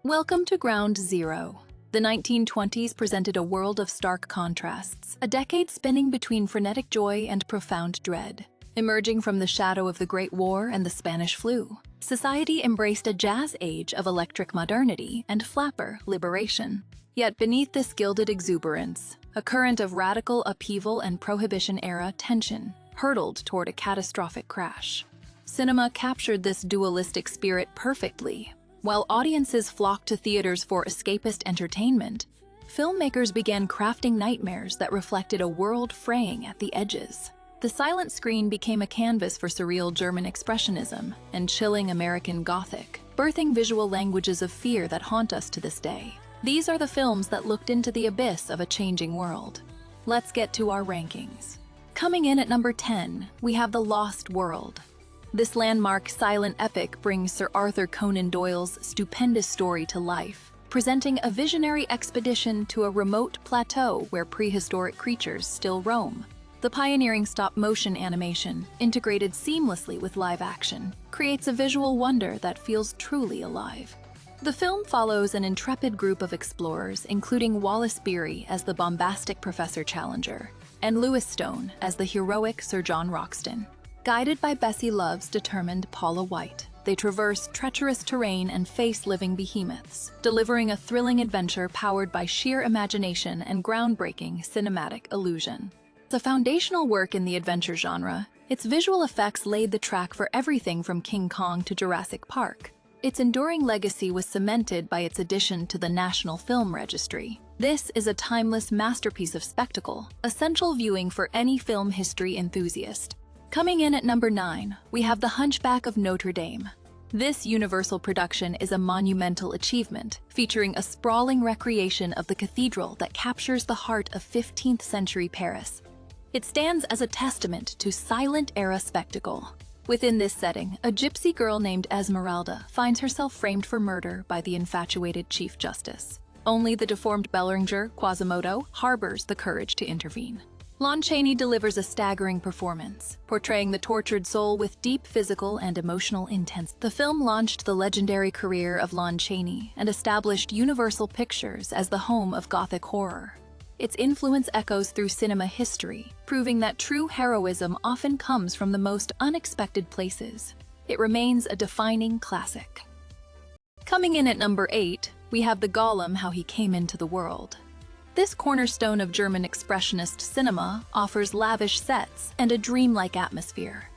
Welcome to Ground Zero. The 1920s presented a world of stark contrasts, a decade spinning between frenetic joy and profound dread. Emerging from the shadow of the Great War and the Spanish flu, society embraced a jazz age of electric modernity and flapper liberation. Yet beneath this gilded exuberance, a current of radical upheaval and Prohibition-era tension hurtled toward a catastrophic crash. Cinema captured this dualistic spirit perfectly. While audiences flocked to theaters for escapist entertainment, filmmakers began crafting nightmares that reflected a world fraying at the edges. The silent screen became a canvas for surreal German expressionism and chilling American Gothic, birthing visual languages of fear that haunt us to this day. These are the films that looked into the abyss of a changing world. Let's get to our rankings. Coming in at number 10, we have The Lost World. This landmark silent epic brings Sir Arthur Conan Doyle's stupendous story to life, presenting a visionary expedition to a remote plateau where prehistoric creatures still roam. The pioneering stop-motion animation, integrated seamlessly with live action, creates a visual wonder that feels truly alive. The film follows an intrepid group of explorers, including Wallace Beery as the bombastic Professor Challenger, and Lewis Stone as the heroic Sir John Roxton. Guided by Bessie Love's determined Paula White, they traverse treacherous terrain and face living behemoths, delivering a thrilling adventure powered by sheer imagination and groundbreaking cinematic illusion. As a foundational work in the adventure genre, its visual effects laid the track for everything from King Kong to Jurassic Park. Its enduring legacy was cemented by its addition to the National Film Registry. This is a timeless masterpiece of spectacle, essential viewing for any film history enthusiast. Coming in at number 9, we have The Hunchback of Notre Dame. This universal production is a monumental achievement, featuring a sprawling recreation of the cathedral that captures the heart of 15th century Paris. It stands as a testament to silent-era spectacle. Within this setting, a gypsy girl named Esmeralda finds herself framed for murder by the infatuated Chief Justice. Only the deformed Bellinger, Quasimodo, harbors the courage to intervene. Lon Chaney delivers a staggering performance, portraying the tortured soul with deep physical and emotional intensity. The film launched the legendary career of Lon Chaney and established Universal Pictures as the home of Gothic horror. Its influence echoes through cinema history, proving that true heroism often comes from the most unexpected places. It remains a defining classic. Coming in at number 8, we have The Golem: How He Came into the World. This cornerstone of German expressionist cinema offers lavish sets and a dreamlike atmosphere.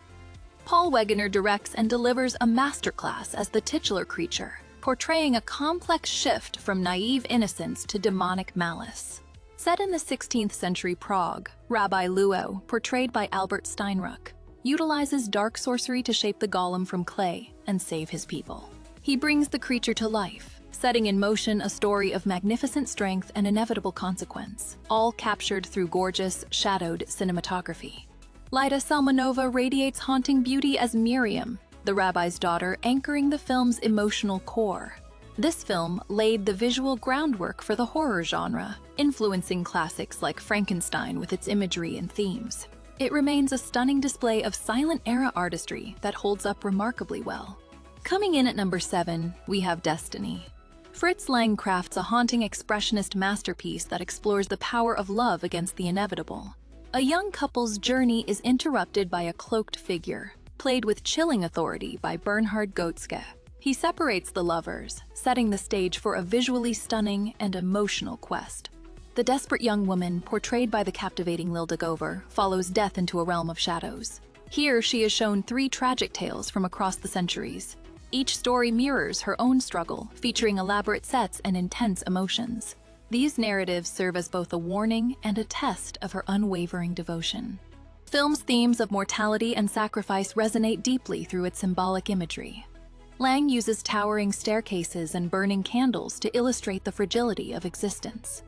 Paul Wegener directs and delivers a masterclass as the titular creature, portraying a complex shift from naive innocence to demonic malice. Set in the 16th century Prague, Rabbi Luo, portrayed by Albert Steinruck, utilizes dark sorcery to shape the golem from clay and save his people. He brings the creature to life, setting in motion a story of magnificent strength and inevitable consequence, all captured through gorgeous, shadowed cinematography. Lyda Salmanova radiates haunting beauty as Miriam, the rabbi's daughter, anchoring the film's emotional core. This film laid the visual groundwork for the horror genre, influencing classics like Frankenstein with its imagery and themes. It remains a stunning display of silent-era artistry that holds up remarkably well. Coming in at number 7, we have Destiny. Fritz Lang crafts a haunting expressionist masterpiece that explores the power of love against the inevitable. A young couple's journey is interrupted by a cloaked figure, played with chilling authority by Bernhard Goetzke. He separates the lovers, setting the stage for a visually stunning and emotional quest. The desperate young woman, portrayed by the captivating Lilda Gover, follows death into a realm of shadows. Here, she is shown 3 tragic tales from across the centuries. Each story mirrors her own struggle, featuring elaborate sets and intense emotions. These narratives serve as both a warning and a test of her unwavering devotion. Film's themes of mortality and sacrifice resonate deeply through its symbolic imagery. Lang uses towering staircases and burning candles to illustrate the fragility of existence.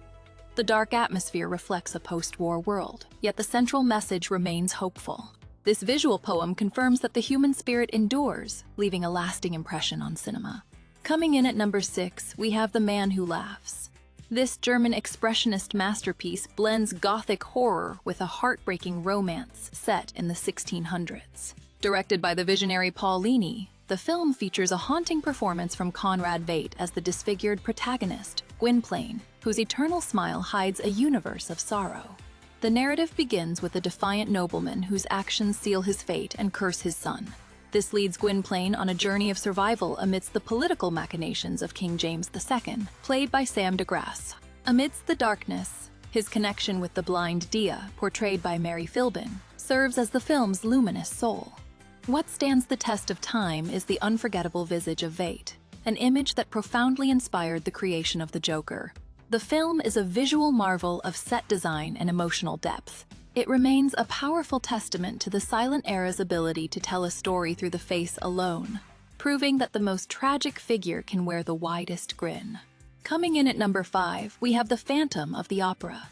The dark atmosphere reflects a post-war world, yet the central message remains hopeful. This visual poem confirms that the human spirit endures, leaving a lasting impression on cinema. Coming in at number 6, we have The Man Who Laughs. This German expressionist masterpiece blends Gothic horror with a heartbreaking romance set in the 1600s. Directed by the visionary Paul Lini, The film features a haunting performance from Conrad Veidt as the disfigured protagonist, Gwynplaine, whose eternal smile hides a universe of sorrow. The narrative begins with a defiant nobleman whose actions seal his fate and curse his son. This leads Gwynplaine on a journey of survival amidst the political machinations of King James II, played by Sam de Grasse. Amidst the darkness, his connection with the blind Dia, portrayed by Mary Philbin, serves as the film's luminous soul. What stands the test of time is the unforgettable visage of Veidt, an image that profoundly inspired the creation of the Joker. The film is a visual marvel of set design and emotional depth. It remains a powerful testament to the silent era's ability to tell a story through the face alone, proving that the most tragic figure can wear the widest grin. Coming in at number 5, we have The Phantom of the Opera.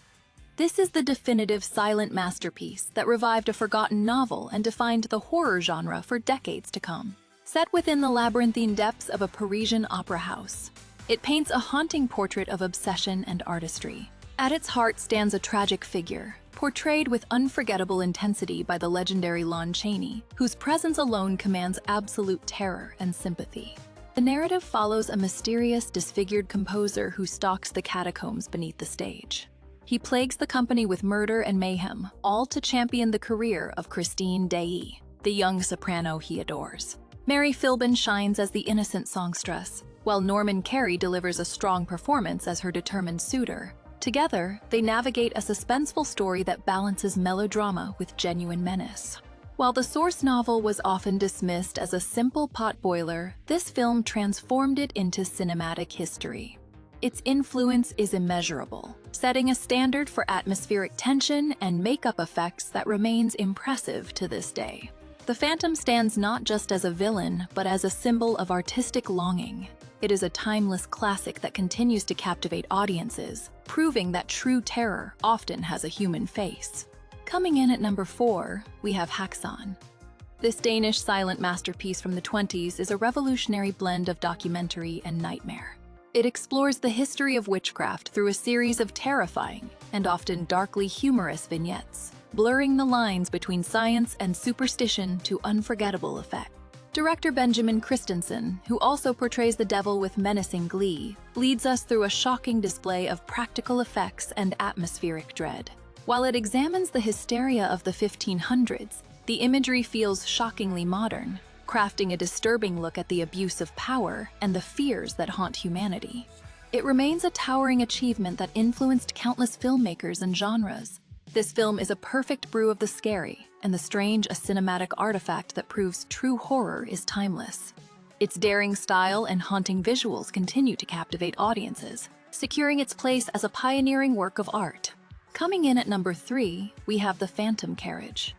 This is the definitive silent masterpiece that revived a forgotten novel and defined the horror genre for decades to come. Set within the labyrinthine depths of a Parisian opera house, it paints a haunting portrait of obsession and artistry. At its heart stands a tragic figure, portrayed with unforgettable intensity by the legendary Lon Chaney, whose presence alone commands absolute terror and sympathy. The narrative follows a mysterious, disfigured composer who stalks the catacombs beneath the stage. He plagues the company with murder and mayhem, all to champion the career of Christine Daae, the young soprano he adores. Mary Philbin shines as the innocent songstress, while Norman Carey delivers a strong performance as her determined suitor. Together, they navigate a suspenseful story that balances melodrama with genuine menace. While the source novel was often dismissed as a simple potboiler, this film transformed it into cinematic history. Its influence is immeasurable, setting a standard for atmospheric tension and makeup effects that remains impressive to this day. The Phantom stands not just as a villain, but as a symbol of artistic longing. It is a timeless classic that continues to captivate audiences, proving that true terror often has a human face. Coming in at number 4, we have Häxan. This Danish silent masterpiece from the 20s is a revolutionary blend of documentary and nightmare. It explores the history of witchcraft through a series of terrifying and often darkly humorous vignettes, blurring the lines between science and superstition to unforgettable effect. Director Benjamin Christensen, who also portrays the devil with menacing glee, leads us through a shocking display of practical effects and atmospheric dread. While it examines the hysteria of the 1500s, the imagery feels shockingly modern, crafting a disturbing look at the abuse of power and the fears that haunt humanity. It remains a towering achievement that influenced countless filmmakers and genres. This film is a perfect brew of the scary and the strange, a cinematic artifact that proves true horror is timeless. Its daring style and haunting visuals continue to captivate audiences, securing its place as a pioneering work of art. Coming in at number 3, we have The Phantom Carriage.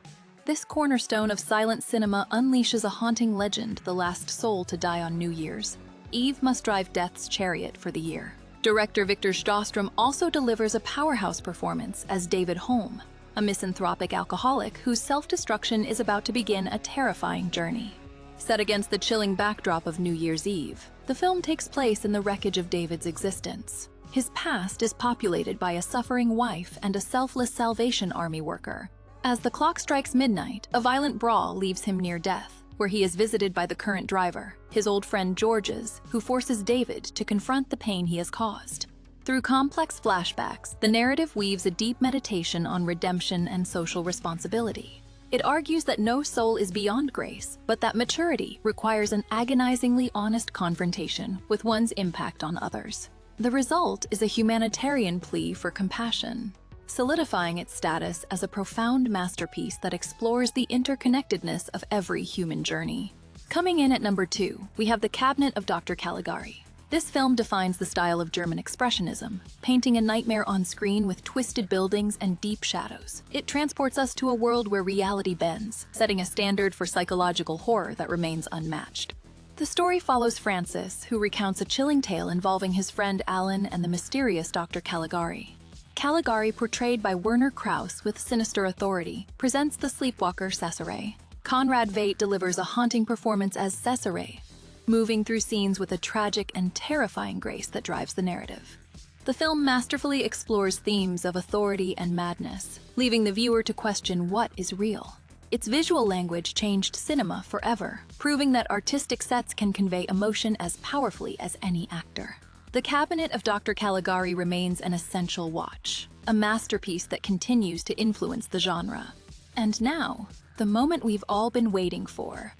This cornerstone of silent cinema unleashes a haunting legend, the last soul to die on New Year's Eve must drive death's chariot for the year. Director Victor Sjöström also delivers a powerhouse performance as David Holm, a misanthropic alcoholic whose self-destruction is about to begin a terrifying journey. Set against the chilling backdrop of New Year's Eve, the film takes place in the wreckage of David's existence. His past is populated by a suffering wife and a selfless Salvation Army worker. As the clock strikes midnight, a violent brawl leaves him near death, where he is visited by the current driver, his old friend Georges, who forces David to confront the pain he has caused. Through complex flashbacks, the narrative weaves a deep meditation on redemption and social responsibility. It argues that no soul is beyond grace, but that maturity requires an agonizingly honest confrontation with one's impact on others. The result is a humanitarian plea for compassion, solidifying its status as a profound masterpiece that explores the interconnectedness of every human journey. Coming in at number 2, we have The Cabinet of Dr. Caligari. This film defines the style of German expressionism, painting a nightmare on screen with twisted buildings and deep shadows. It transports us to a world where reality bends, setting a standard for psychological horror that remains unmatched. The story follows Francis, who recounts a chilling tale involving his friend Alan and the mysterious Dr. Caligari. Caligari, portrayed by Werner Krauss with sinister authority, presents the sleepwalker Cesare. Conrad Veidt delivers a haunting performance as Cesare, moving through scenes with a tragic and terrifying grace that drives the narrative. The film masterfully explores themes of authority and madness, leaving the viewer to question what is real. Its visual language changed cinema forever, proving that artistic sets can convey emotion as powerfully as any actor. The Cabinet of Dr. Caligari remains an essential watch, a masterpiece that continues to influence the genre. And now, the moment we've all been waiting for.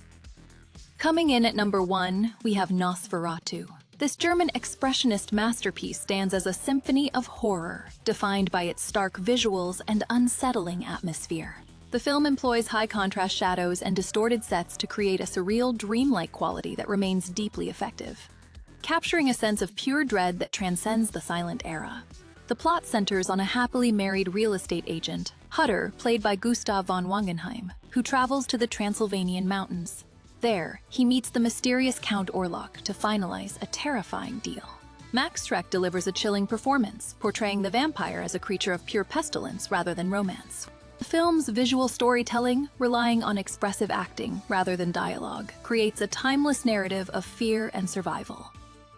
Coming in at number 1, we have Nosferatu. This German expressionist masterpiece stands as a symphony of horror, defined by its stark visuals and unsettling atmosphere. The film employs high-contrast shadows and distorted sets to create a surreal, dreamlike quality that remains deeply effective, capturing a sense of pure dread that transcends the silent era. The plot centers on a happily married real estate agent, Hutter, played by Gustav von Wangenheim, who travels to the Transylvanian mountains. There, he meets the mysterious Count Orlok to finalize a terrifying deal. Max Schreck delivers a chilling performance, portraying the vampire as a creature of pure pestilence rather than romance. The film's visual storytelling, relying on expressive acting rather than dialogue, creates a timeless narrative of fear and survival.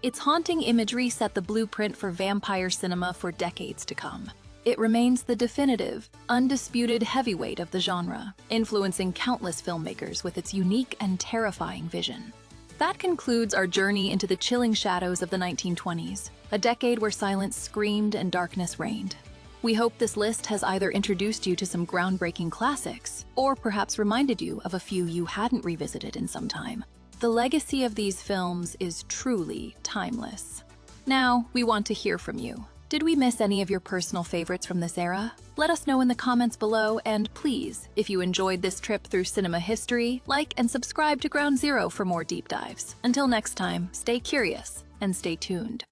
Its haunting imagery set the blueprint for vampire cinema for decades to come. It remains the definitive, undisputed heavyweight of the genre, influencing countless filmmakers with its unique and terrifying vision. That concludes our journey into the chilling shadows of the 1920s, a decade where silence screamed and darkness reigned. We hope this list has either introduced you to some groundbreaking classics, or perhaps reminded you of a few you hadn't revisited in some time. The legacy of these films is truly timeless. Now, we want to hear from you. Did we miss any of your personal favorites from this era? Let us know in the comments below, and please, if you enjoyed this trip through cinema history, like and subscribe to Ground Zero for more deep dives. Until next time, stay curious and stay tuned.